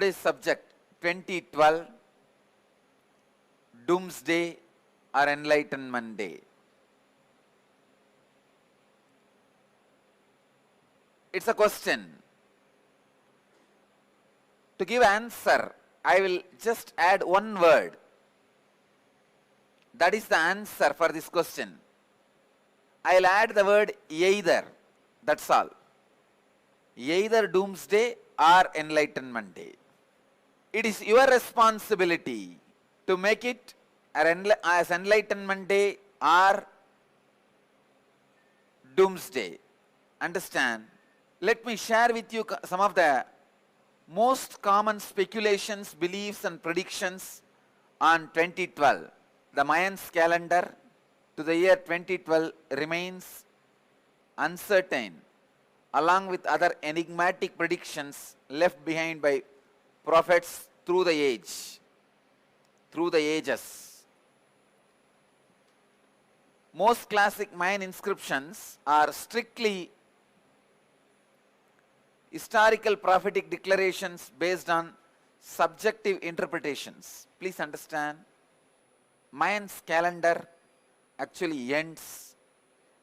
today's subject 2012 Doomsday or Enlightenment Day. It's a question. To give answer, I will just add one word. That is the answer for this question. I will add the word either. That's all. Either Doomsday or Enlightenment Day. It is your responsibility to make it as Enlightenment Day or Doomsday. Understand? Let me share with you some of the most common speculations, beliefs and predictions on 2012. The Mayans calendar to the year 2012 remains uncertain, along with other enigmatic predictions left behind by prophets through the ages. Most classic Mayan inscriptions are strictly historical prophetic declarations based on subjective interpretations. Please understand, Mayan's calendar actually ends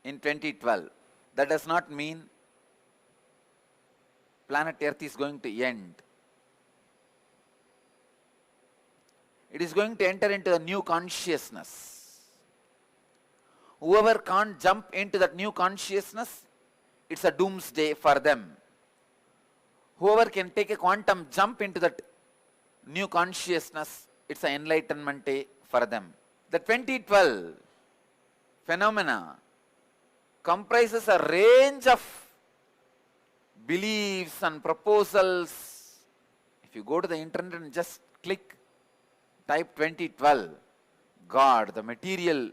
in 2012. That does not mean planet Earth is going to end. It is going to enter into a new consciousness. Whoever can't jump into that new consciousness, it's a doomsday for them. Whoever can take a quantum jump into that new consciousness, it's an enlightenment day for them. The 2012 phenomena comprises a range of beliefs and proposals. If you go to the internet and just type 2012, God, the material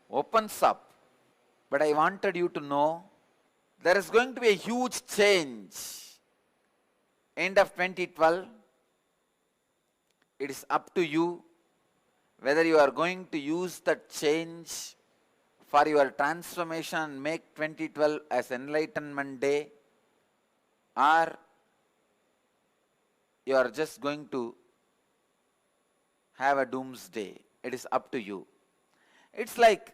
opens up. But I wanted you to know there is going to be a huge change. End of 2012, it is up to you whether you are going to use that change for your transformation and make 2012 as Enlightenment Day, or you are just going to have a doomsday. It is up to you. It's like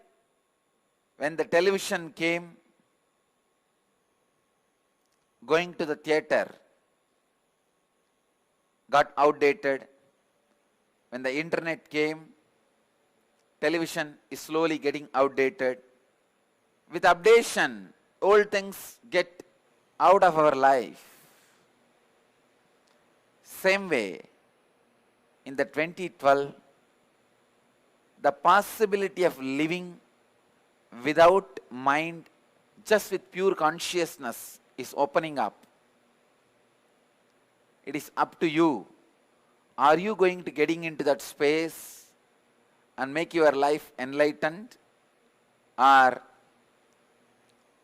when the television came, going to the theater got outdated. When the internet came, television is slowly getting outdated. With updation, old things get out of our life. Same way, in the 2012, the possibility of living without mind, just with pure consciousness, is opening up. It is up to you. Are you going to getting into that space and make your life enlightened, or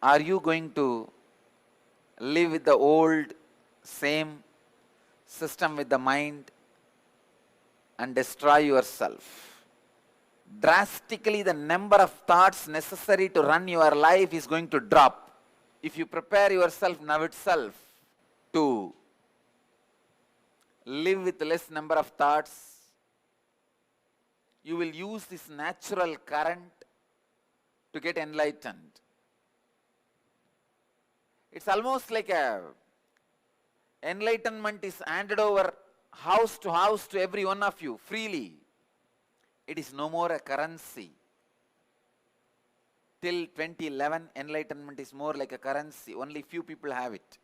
are you going to live with the old same system with the mind and destroy yourself? Drastically, the number of thoughts necessary to run your life is going to drop. If you prepare yourself now itself to live with less number of thoughts, you will use this natural current to get enlightened. It's almost like enlightenment is handed over house to every one of you freely. It is no more a currency. Till 2011, enlightenment is more like a currency. Only few people have it.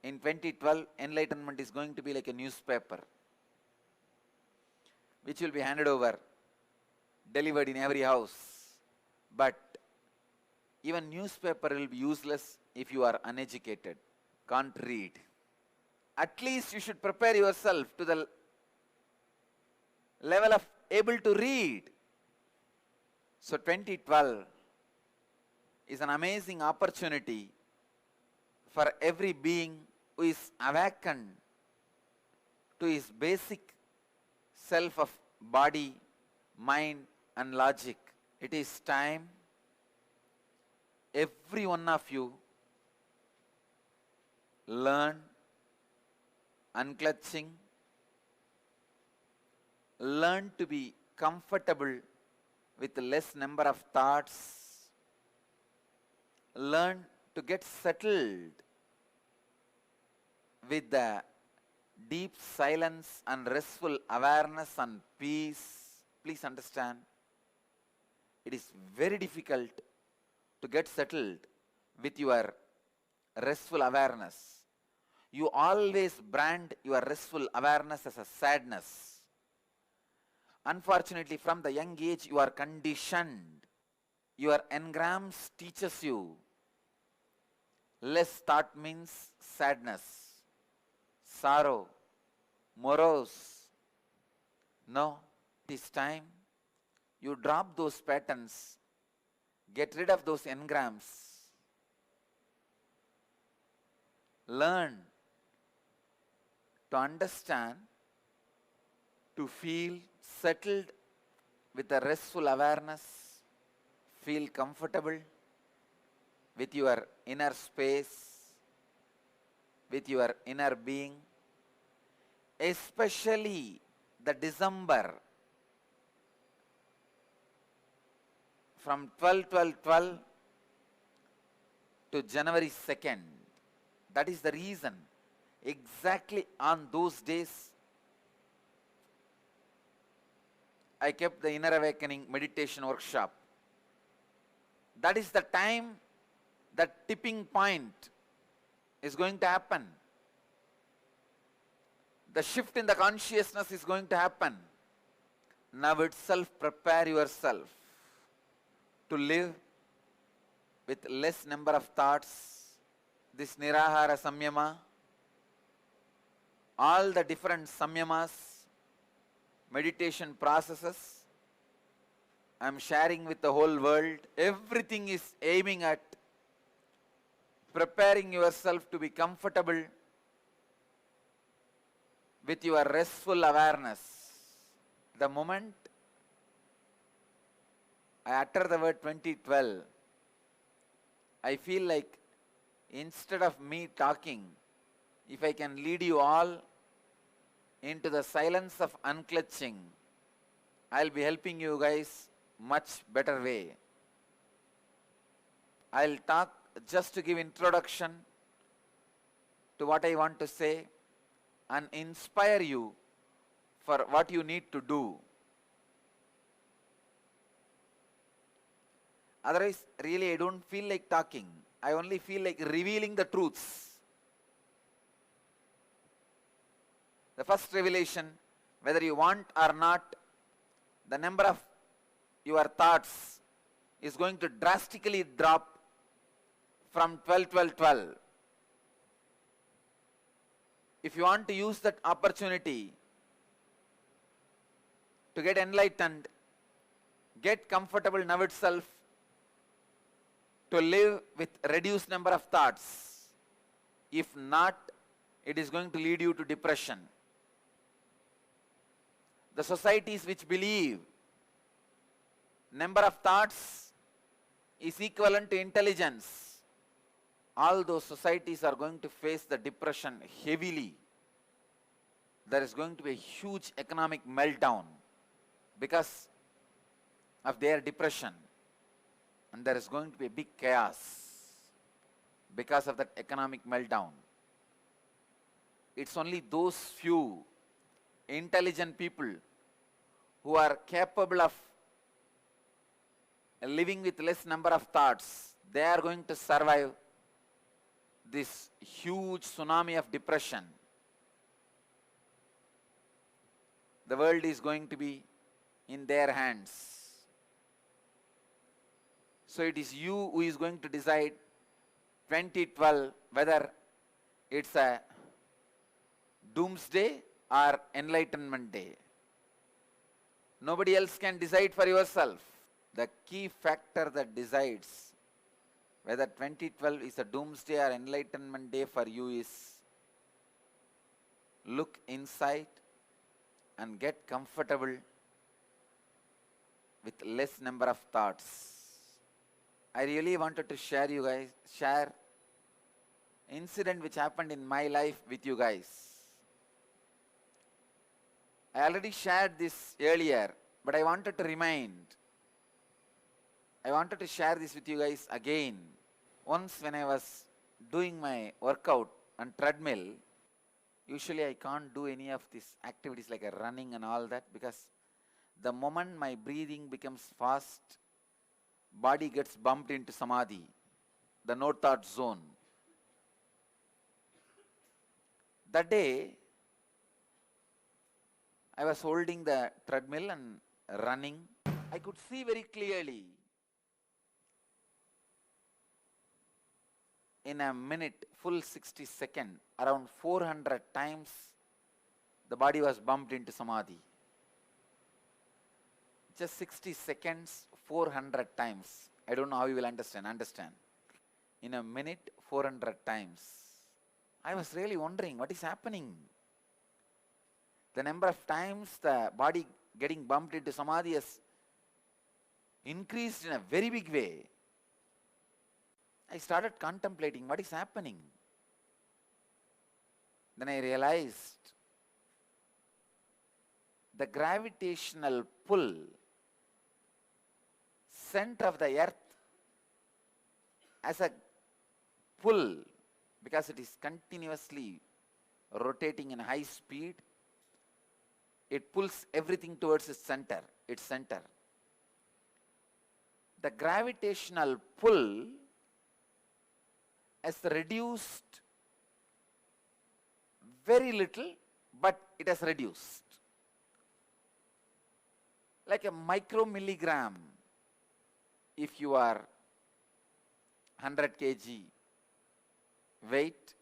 In 2012, enlightenment is going to be like a newspaper, which will be handed over, delivered in every house. But even newspaper will be useless if you are uneducated, can't read. At least you should prepare yourself to the level of able to read. So 2012 is an amazing opportunity for every being who is awakened to his basic self of body, mind and logic. It is time every one of you learn unclutching. Learn to be comfortable with less number of thoughts. Learn to get settled with the deep silence and restful awareness and peace. Please understand, it is very difficult to get settled with your restful awareness. You always brand your restful awareness as a sadness. Unfortunately, from the young age you are conditioned. Your engrams teaches you less thought means sadness, sorrow, morose. No, it is time you drop those patterns, get rid of those engrams. Learn to understand, to feel settled with a restful awareness, feel comfortable with your inner space, with your inner being, especially the December from 12/12/12 to January 2nd. That is the reason. Exactly on those days, I kept the Inner Awakening meditation workshop. That is the time, that tipping point is going to happen. The shift in the consciousness is going to happen. Now itself prepare yourself to live with less number of thoughts, this Nirahara Samyama, all the different Samyamas, meditation processes I am sharing with the whole world. Everything is aiming at preparing yourself to be comfortable with your restful awareness. The moment I utter the word 2012, I feel like instead of me talking, if I can lead you all into the silence of unclutching, I'll be helping you guys much better way. I'll talk just to give introduction to what I want to say and inspire you for what you need to do. Otherwise, really I don't feel like talking. I only feel like revealing the truths. The first revelation, whether you want or not, the number of your thoughts is going to drastically drop from 12/12/12. If you want to use that opportunity to get enlightened, get comfortable now itself, to live with reduced number of thoughts. If not, it is going to lead you to depression. The societies which believe number of thoughts is equivalent to intelligence, all those societies are going to face the depression heavily. There is going to be a huge economic meltdown because of their depression. And there is going to be a big chaos because of that economic meltdown. It's only those few intelligent people who are capable of living with less number of thoughts. They are going to survive this huge tsunami of depression. The world is going to be in their hands. So it is you who is going to decide 2012 whether it's a doomsday or enlightenment day. Nobody else can decide for yourself. The key factor that decides whether 2012 is a doomsday or enlightenment day for you is look inside and get comfortable with less number of thoughts. I really wanted to share incident which happened in my life with you guys. I already shared this earlier, but I wanted to share this with you guys again. Once when I was doing my workout on treadmill, usually I can't do any of these activities like running and all that, because the moment my breathing becomes fast, body gets bumped into samadhi, the no thought zone. That day, I was holding the treadmill and running. I could see very clearly in a minute, full 60 seconds, around 400 times the body was bumped into samadhi. Just 60 seconds, 400 times. I don't know how you will understand. In a minute, 400 times. I was really wondering what is happening. The number of times the body getting bumped into samadhi has increased in a very big way. I started contemplating what is happening. Then I realized the gravitational pull, center of the earth as a pull, because it is continuously rotating in high speed, it pulls everything towards its center. The gravitational pull has reduced very little, but it has reduced. Like a micromilligram, if you are 100 kg weight,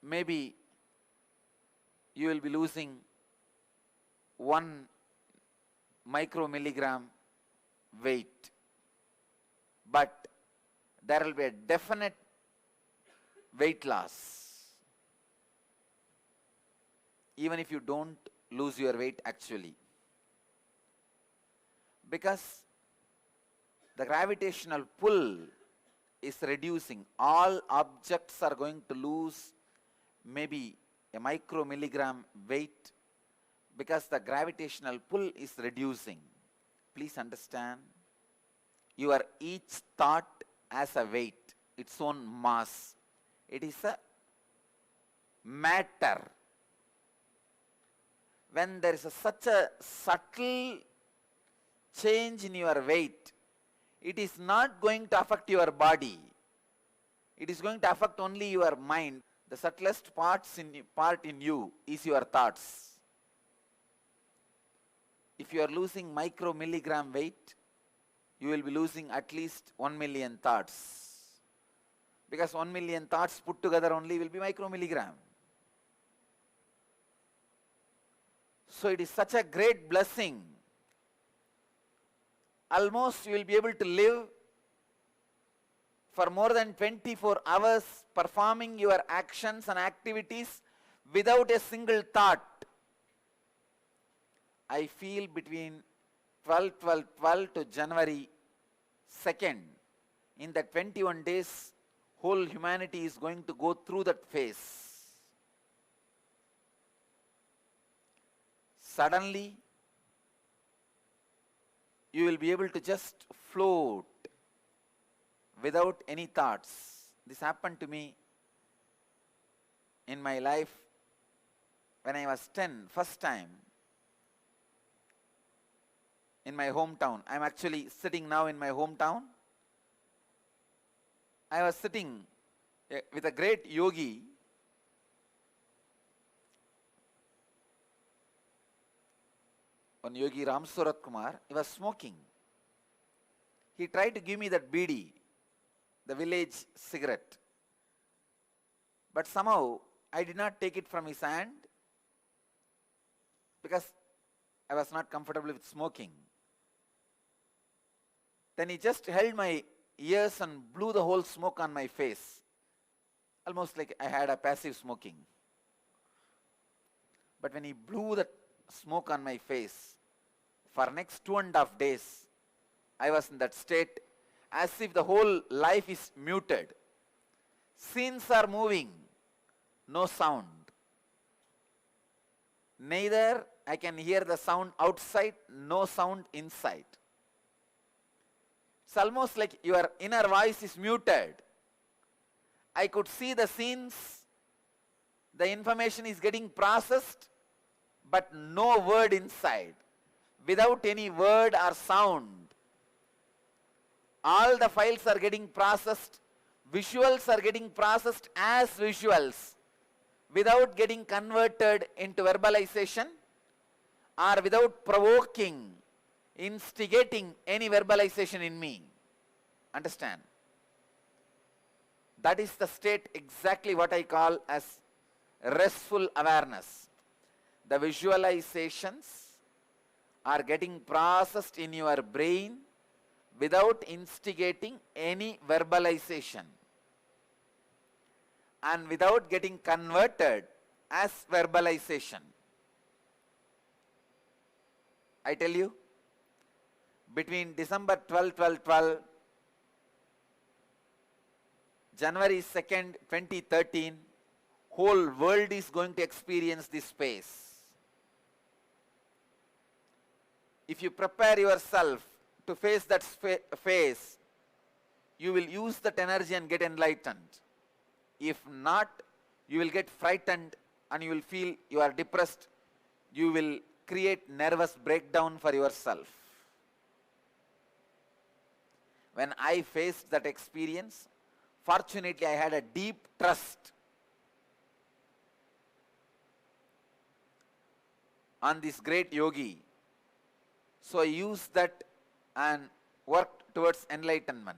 maybe you will be losing 1 micromilligram weight, but there will be a definite weight loss, even if you don't lose your weight actually, because the gravitational pull is reducing. All objects are going to lose maybe a micromilligram weight because the gravitational pull is reducing. Please understand, your each thought has a weight, its own mass. It is a matter. When there is such a subtle change in your weight, it is not going to affect your body. It is going to affect only your mind. The subtlest part in you is your thoughts. If you are losing micromilligram weight, you will be losing at least 1 million thoughts. Because 1 million thoughts put together only will be micromilligram. So it is such a great blessing. Almost you will be able to live for more than 24 hours performing your actions and activities without a single thought. I feel between 12 to January 2nd, in the 21 days, whole humanity is going to go through that phase. Suddenly, you will be able to just float without any thoughts. This happened to me in my life when I was 10, first time, in my hometown. I am actually sitting now in my hometown. I was sitting with a great yogi, one yogi Ram Surat Kumar. He was smoking. He tried to give me that bidi, the village cigarette. But somehow I did not take it from his hand because I was not comfortable with smoking. Then he just held my ears and blew the whole smoke on my face, almost like I had a passive smoking. But when he blew the smoke on my face, for next 2.5 days, I was in that state as if the whole life is muted. Scenes are moving, no sound. Neither I can hear the sound outside, no sound inside. It's almost like your inner voice is muted. I could see the scenes, the information is getting processed, but no word inside. Without any word or sound. All the files are getting processed, visuals are getting processed as visuals, without getting converted into verbalization or without provoking, instigating any verbalization in me. Understand? That is the state exactly what I call as restful awareness. The visualizations are getting processed in your brain without instigating any verbalization and without getting converted as verbalization. I tell you, between December 12, 12, 12, January 2nd, 2013, whole world is going to experience this space. If you prepare yourself to face that phase, you will use that energy and get enlightened. If not, you will get frightened and you will feel you are depressed. You will create nervous breakdown for yourself. When I faced that experience, fortunately I had a deep trust on this great yogi. So I used that and worked towards enlightenment.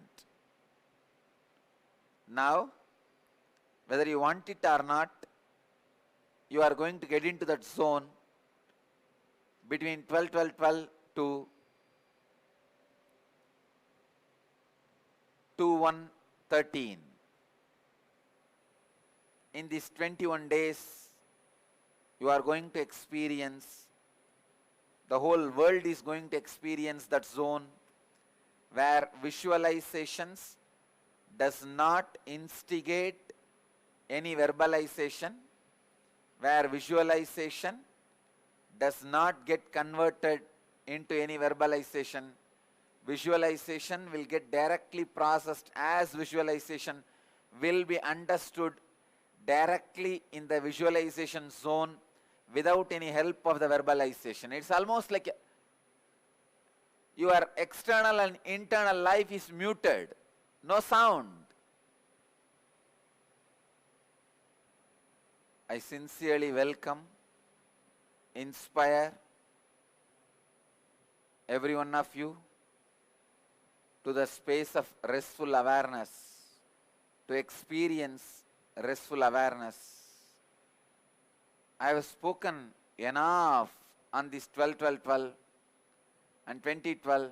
Now, whether you want it or not, you are going to get into that zone between 12, 12, 12 to 2, 1, 13. In these 21 days, you are going to experience, the whole world is going to experience that zone where visualizations does not instigate any verbalization, where visualization does not get converted into any verbalization. Visualization will get directly processed as visualization, will be understood directly in the visualization zone without any help of the verbalization. It's almost like your external and internal life is muted, no sound. I sincerely welcome, inspire every one of you to the space of restful awareness, to experience restful awareness. I have spoken enough on this 12, 12, 12 and 2012.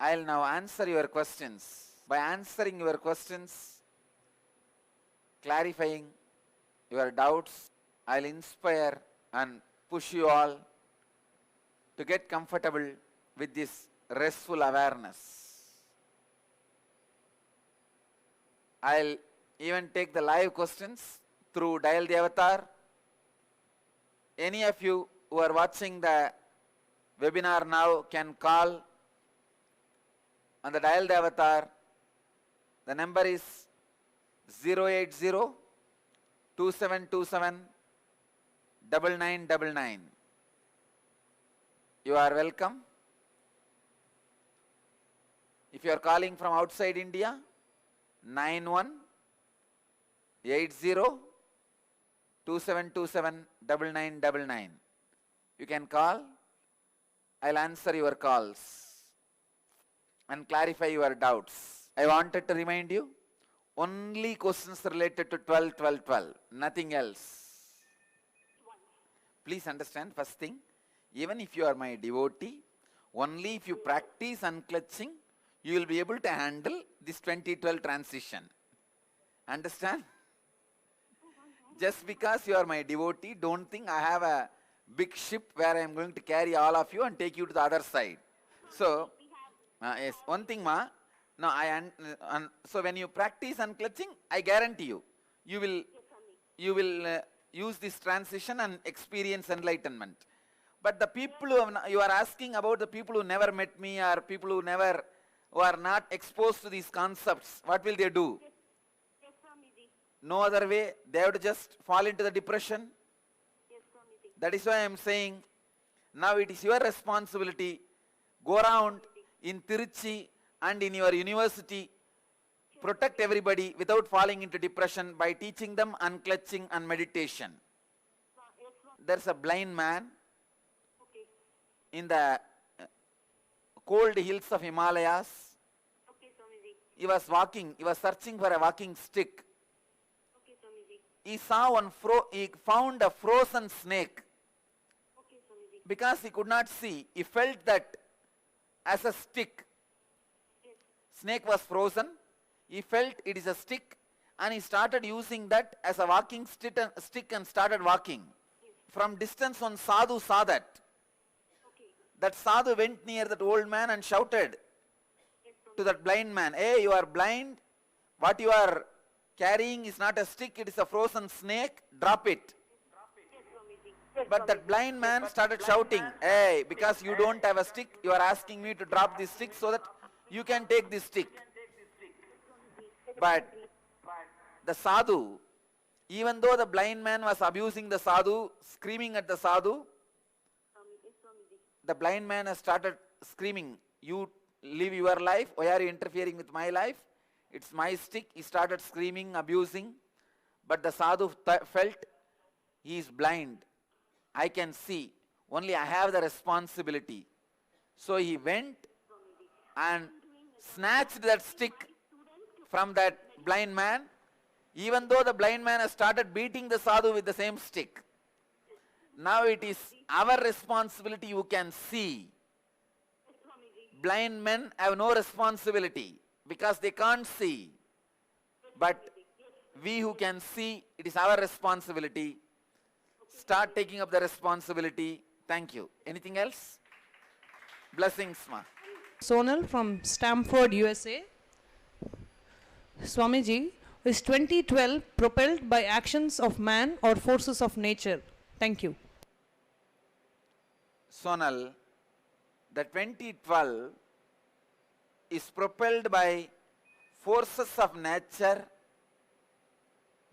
I will now answer your questions. By answering your questions, clarifying your doubts, I will inspire and push you all to get comfortable with this restful awareness. I will even take the live questions through Dial the Avatar. Any of you who are watching the webinar now can call on the Dial the Avatar. The number is 080 2727 9999. You are welcome. If you are calling from outside India, 9180 2727 9999. You can call. I'll answer your calls and clarify your doubts. I wanted to remind you, only questions related to 12, 12, 12, nothing else. Please understand, first thing, even if you are my devotee, only if you practice unclutching, you will be able to handle this 2012 transition. Understand? Just because you are my devotee, don't think I have a big ship where I am going to carry all of you and take you to the other side. So, yes, one thing ma, no, so when you practice unclutching, I guarantee you, you will use this transition and experience enlightenment. But the people you are asking about, the people who never met me or people who are not exposed to these concepts, what will they do? Yes, Swamiji. No other way, they have to just fall into the depression. Yes, Swamiji. That is why I am saying, now it is your responsibility. Go around in Tiruchi and in your university, protect everybody without falling into depression by teaching them unclutching and meditation. Yes, Swamiji. There's a blind man Okay. in the cold hills of Himalayas. Okay, Swamiji. He was walking, he was searching for a walking stick. Okay, Swamiji. He saw he found a frozen snake. Okay, Swamiji. Because he could not see, he felt that as a stick. Yes. Snake was frozen, he felt it is a stick, and he started using that as a walking stick and started walking. Yes. From distance, one sadhu saw that. Okay. That sadhu went near that old man and shouted Yes, Swamiji. to that blind man, "Hey, you are blind, what you are carrying is not a stick, it is a frozen snake, drop it." Yes, Swamiji. Yes, But that blind man started shouting, "Hey, because you don't have a stick, you are asking me to drop this stick so that you can take this stick." But the sadhu, even though the blind man was abusing the sadhu, screaming at the sadhu, Yes, Swamiji. the blind man has started screaming, "You live your life, why are you interfering with my life? It's my stick." He started screaming, abusing, but the sadhu felt, he is blind, I can see, only I have the responsibility. So he went and snatched that stick from that blind man, even though the blind man has started beating the sadhu with the same stick. Now it is our responsibility, you can see. Yes, Swamiji. Blind men have no responsibility because they can't see. But we who can see, it is our responsibility. Start taking up the responsibility. Thank you. Anything else? Blessings, ma. Sonal from Stamford, USA. Swamiji, is 2012 propelled by actions of man or forces of nature? Thank you. Sonal, the 2012 is propelled by forces of nature,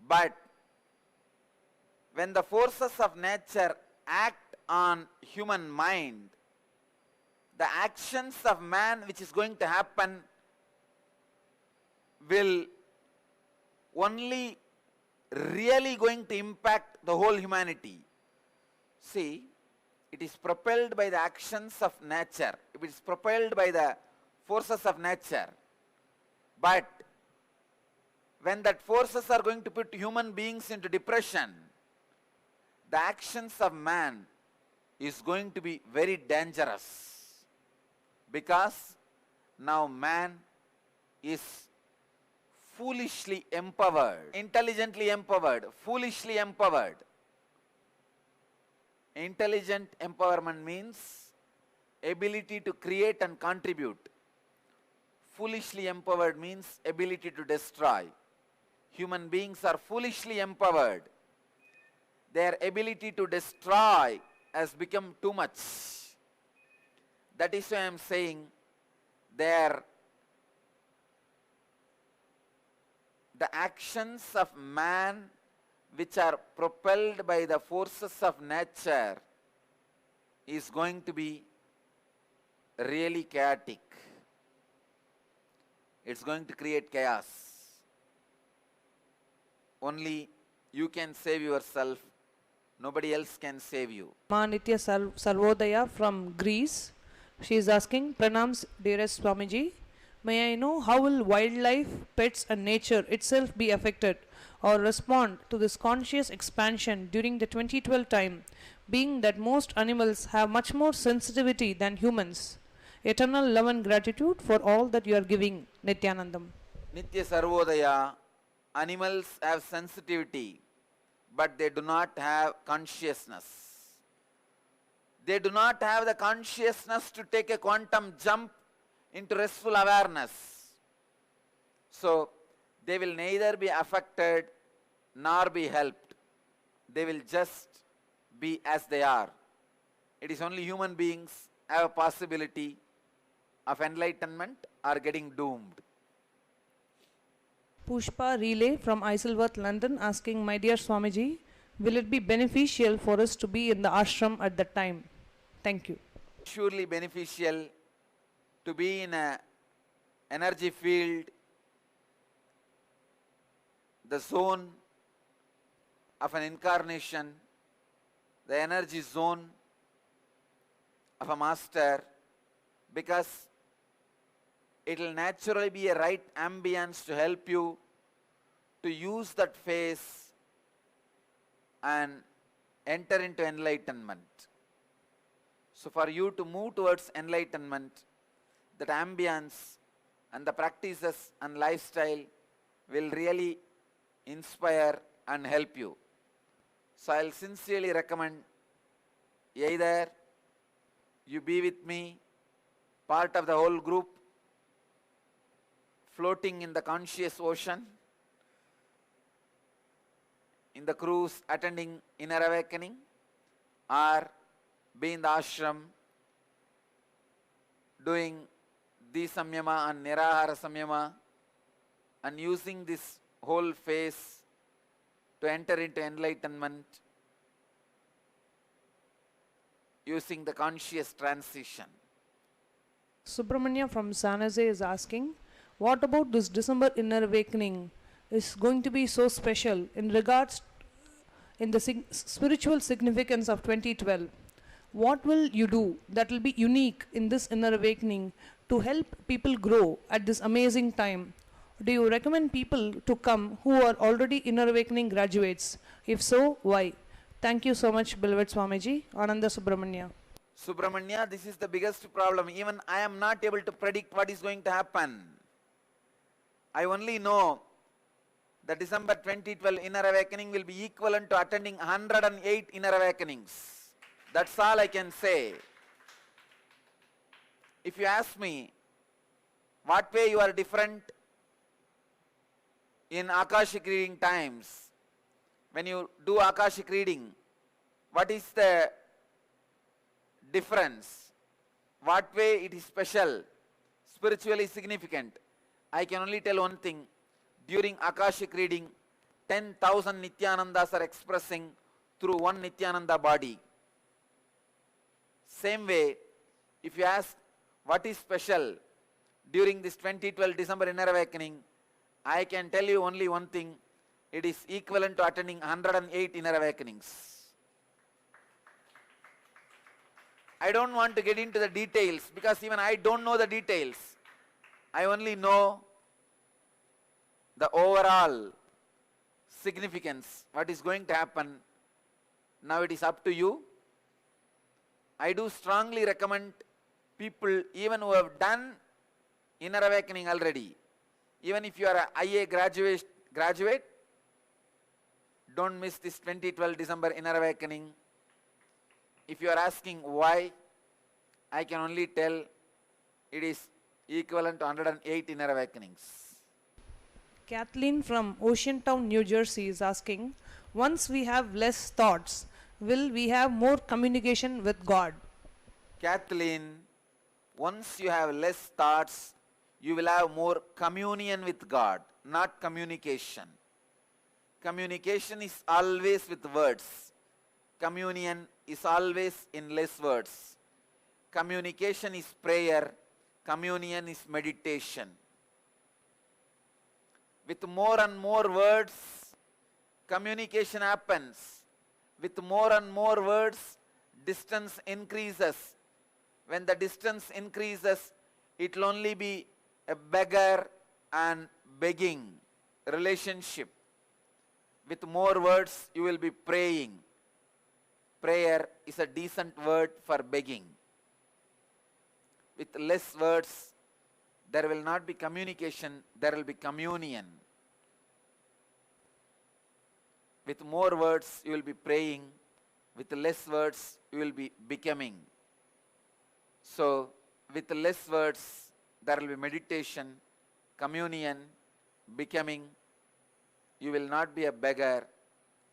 but when the forces of nature act on human mind, the actions of man which is going to happen will only really going to impact the whole humanity. See, it is propelled by the actions of nature. It is propelled by the forces of nature. But when that forces are going to put human beings into depression, the actions of man is going to be very dangerous. Because now man is foolishly empowered, intelligently empowered, foolishly empowered. Intelligent empowerment means ability to create and contribute. Foolishly empowered means ability to destroy. Human beings are foolishly empowered. Their ability to destroy has become too much. That is why I am saying the actions of man which are propelled by the forces of nature is going to be really chaotic. It's going to create chaos. Only you can save yourself. Nobody else can save you. Manitya Sarvodaya from Greece. She is asking, Pranams, dearest Swamiji, may I know how will wildlife, pets and nature itself be affected or respond to this conscious expansion during the 2012 time, being that most animals have much more sensitivity than humans? Eternal love and gratitude for all that you are giving, Nityanandam. Nitya Sarvodaya, animals have sensitivity, but they do not have consciousness. They do not have the consciousness to take a quantum jump into restful awareness. So, they will neither be affected nor be helped. they will just be as they are. It is only human beings have a possibility of enlightenment or getting doomed. Pushpa Relay from Isleworth, London, asking, My dear Swamiji, will it be beneficial for us to be in the ashram at that time? Thank you. Surely beneficial to be in a energy field, the zone of an incarnation, the energy zone of a master, because it will naturally be a right ambience to help you to use that phase and enter into enlightenment. So for you to move towards enlightenment, that ambience and the practices and lifestyle will really inspire and help you. So I'll sincerely recommend either you be with me, part of the whole group, floating in the conscious ocean, in the cruise attending inner awakening, or be in the ashram doing the samyama and nirahara samyama and using this whole phase to enter into enlightenment using the conscious transition. Subramanya from San Jose is asking, what about this December inner awakening is going to be so special in regards in the spiritual significance of 2012? What will you do that will be unique in this inner awakening to help people grow at this amazing time? Do you recommend people to come who are already inner awakening graduates? If so, why? Thank you so much, beloved Swamiji. Ananda Subramanya. Subramanya, this is the biggest problem. Even I am not able to predict what is going to happen. I only know the December 2012 inner awakening will be equivalent to attending 108 inner awakenings. That's all I can say. If you ask me, what way you are different in Akashic reading times, when you do Akashic reading, what is the difference? What way it is special, spiritually significant? I can only tell one thing. During Akashic reading, 10,000 Nityanandas are expressing through one Nityananda body. Same way, if you ask what is special during this 2012 December inner awakening, I can tell you only one thing. It is equivalent to attending 108 inner awakenings. I don't want to get into the details because even I don't know the details. I only know the overall significance, what is going to happen. Now it is up to you. I do strongly recommend people, even who have done inner awakening already, even if you are an IA graduate, don't miss this 2012 December inner awakening. If you are asking why, I can only tell it is equivalent to 108 inner awakenings. Kathleen from Oceantown, New Jersey is asking, once we have less thoughts, will we have more communication with God? Kathleen, once you have less thoughts, you will have more communion with God, not communication. Communication is always with words. Communion is always in less words. Communication is prayer. Communion is meditation. With more and more words, communication happens. With more and more words, distance increases. When the distance increases, it will only be a beggar and begging relationship. With more words, you will be praying. Prayer is a decent word for begging. With less words, there will not be communication, there will be communion. With more words, you will be praying. With less words, you will be becoming. So, with less words, there will be meditation, communion, becoming. You will not be a beggar.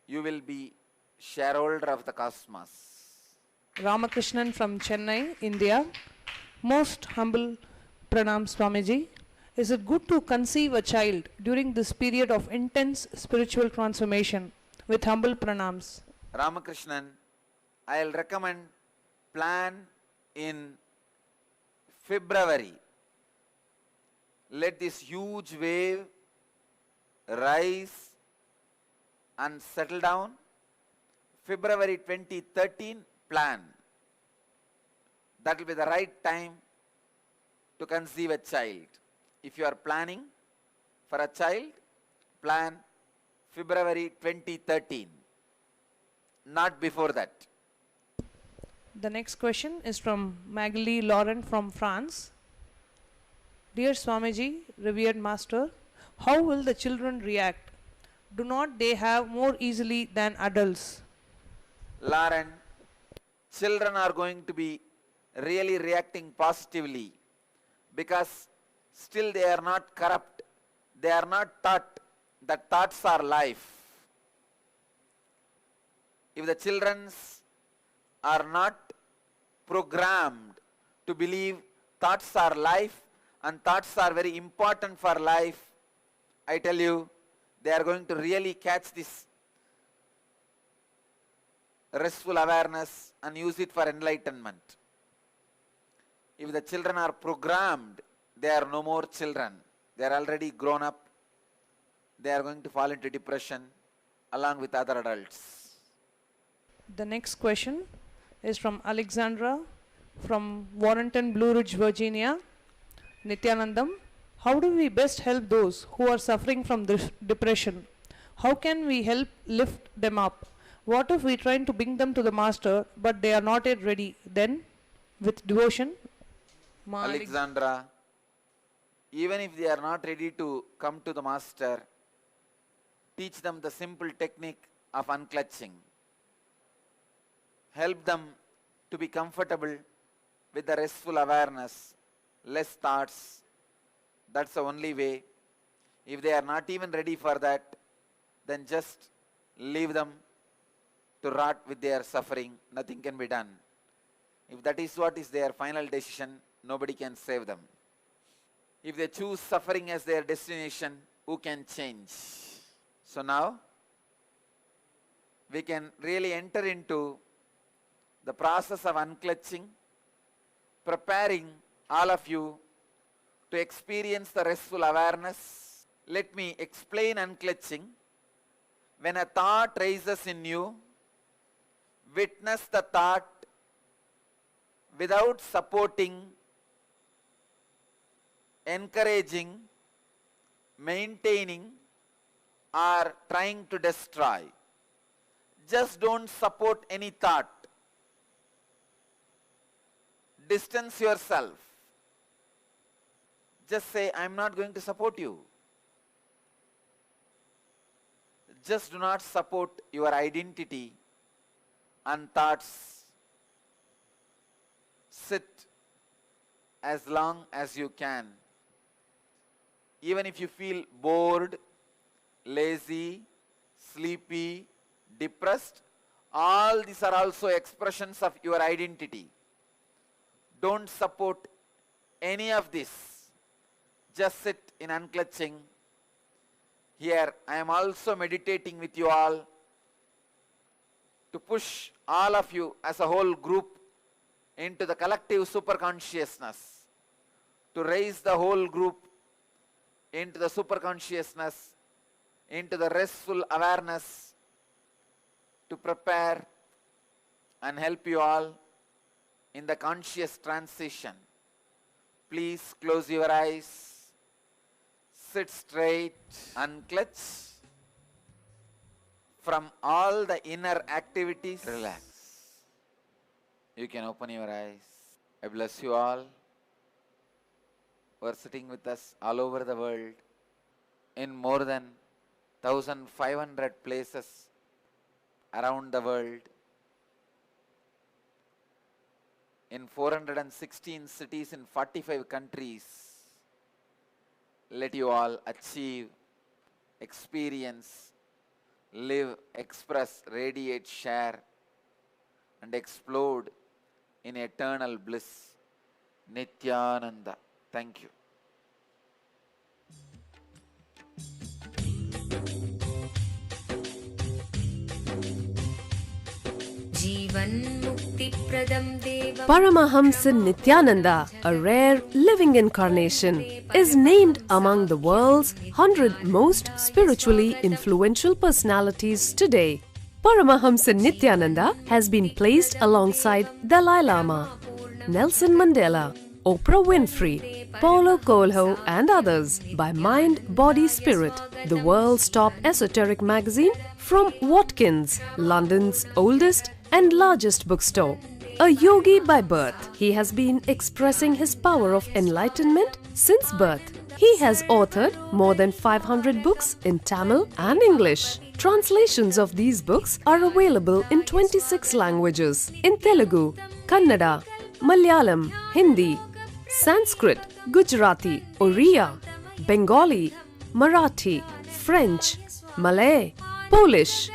You will be shareholder of the cosmos. Ramakrishnan from Chennai, India. Most humble pranam Swamiji. Is it good to conceive a child during this period of intense spiritual transformation? With humble pranams. Ramakrishnan, I'll recommend plan in February. Let this huge wave rise and settle down. February 2013 plan. That will be the right time to conceive a child. If you are planning for a child, plan February 2013, not before that. The next question is from Magali Laurent from France. Dear Swamiji, revered Master, how will the children react? Do not they have more easily than adults? Lauren, children are going to be really reacting positively because still they are not corrupt. They are not taught that thoughts are life. If the children are not programmed to believe thoughts are life and thoughts are very important for life, I tell you, they are going to really catch this restful awareness and use it for enlightenment. If the children are programmed, they are no more children. They are already grown up. They are going to fall into depression along with other adults. The next question is from Alexandra from Warrenton, Blue Ridge, Virginia. Nityanandam, how do we best help those who are suffering from this depression? How can we help lift them up? What if we try to bring them to the Master, but they are not yet ready? Then, with devotion, Alexandra, even if they are not ready to come to the Master, teach them the simple technique of unclutching. Help them to be comfortable with the restful awareness, less thoughts. That's the only way. If they are not even ready for that, then just leave them to rot with their suffering. Nothing can be done. If that is what is their final decision, nobody can save them. If they choose suffering as their destination, who can change? So now, we can really enter into the process of unclutching, preparing all of you to experience the restful awareness. Let me explain unclutching. When a thought rises in you, witness the thought without supporting, encouraging, maintaining, or trying to destroy. Just don't support any thought. Distance yourself. Just say, I am not going to support you. Just do not support your identity and thoughts. Sit as long as you can. Even if you feel bored, lazy, sleepy, depressed, all these are also expressions of your identity. Don't support any of this. Just sit in unclutching. Here I am also meditating with you all to push all of you as a whole group into the collective superconsciousness, to raise the whole group into the superconsciousness, into the restful awareness, to prepare and help you all in the conscious transition. Please close your eyes, sit straight, unclutch from all the inner activities. Relax. You can open your eyes. I bless you all who are sitting with us all over the world in more than 1,500 places around the world, in 416 cities in 45 countries. Let you all achieve, experience live, express, radiate, share, and explode in eternal bliss. Nityananda. Thank you. Paramahamsa Nityananda, a rare living incarnation, is named among the world's 100 most spiritually influential personalities today. Paramahamsa Nityananda has been placed alongside Dalai Lama, Nelson Mandela, Oprah Winfrey, Paulo Coelho and others by Mind, Body, Spirit, the world's top esoteric magazine from Watkins, London's oldest and largest bookstore. A yogi by birth, he has been expressing his power of enlightenment since birth. He has authored more than 500 books in Tamil and English. Translations of these books are available in 26 languages in Telugu, Kannada, Malayalam, Hindi, Sanskrit, Gujarati, Oriya, Bengali, Marathi, French, Malay, Polish,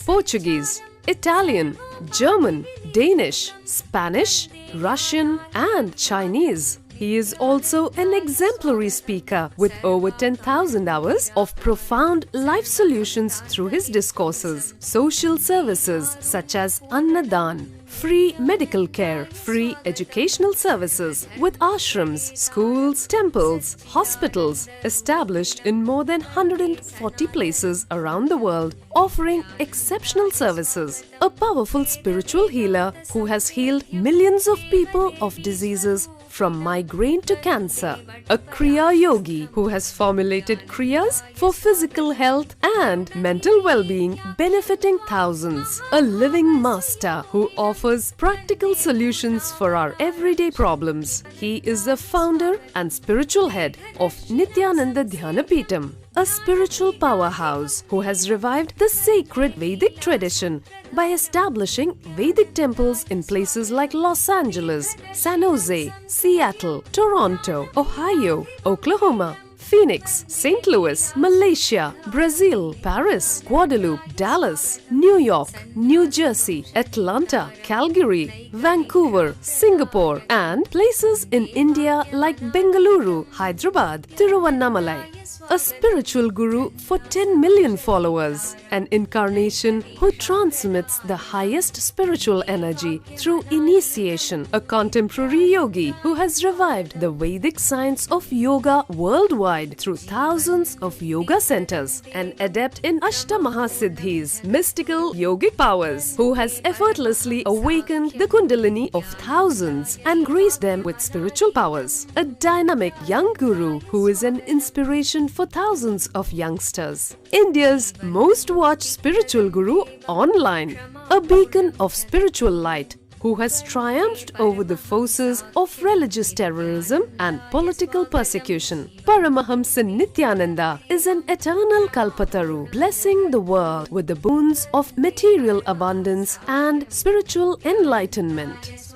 Portuguese, Italian, German, Danish, Spanish, Russian and Chinese. He is also an exemplary speaker with over 10,000 hours of profound life solutions through his discourses. Social services such as Annadan, free medical care, free educational services with ashrams, schools, temples, hospitals established in more than 140 places around the world, offering exceptional services. A powerful spiritual healer who has healed millions of people of diseases from migraine to cancer. A Kriya Yogi who has formulated Kriyas for physical health and mental well-being, benefiting thousands. A living master who offers practical solutions for our everyday problems. He is the founder and spiritual head of Nityananda Dhyanapitham, a spiritual powerhouse who has revived the sacred Vedic tradition by establishing Vedic temples in places like Los Angeles, San Jose, Seattle, Toronto, Ohio, Oklahoma, Phoenix, St. Louis, Malaysia, Brazil, Paris, Guadeloupe, Dallas, New York, New Jersey, Atlanta, Calgary, Vancouver, Singapore, and places in India like Bengaluru, Hyderabad, Tiruvannamalai. A spiritual guru for 10 million followers, an incarnation who transmits the highest spiritual energy through initiation, a contemporary yogi who has revived the Vedic science of yoga worldwide through thousands of yoga centers, an adept in Ashtamahasiddhis, mystical yogic powers, who has effortlessly awakened the Kundalini of thousands and graced them with spiritual powers, a dynamic young guru who is an inspiration for thousands of youngsters. India's most watched spiritual guru online, a beacon of spiritual light who has triumphed over the forces of religious terrorism and political persecution. Paramahamsa Nityananda is an eternal Kalpataru, blessing the world with the boons of material abundance and spiritual enlightenment.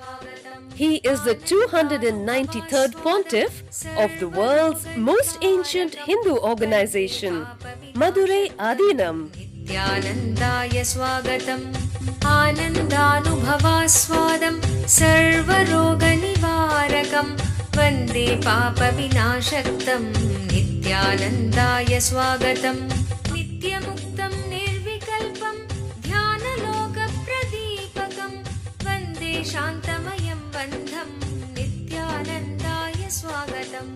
He is the 293rd pontiff of the world's most ancient Hindu organization, Madurai Adinam. Nityanandaya swagatam Anandanubhavaswadam Sarvaroga nivarakam Vande papa vinashaktam Nityanandaya swagatam Nityamuktam nirvikalpam Dhyanaloka pradipakam Vande shantamayam bandham Nityanandaya swagatam.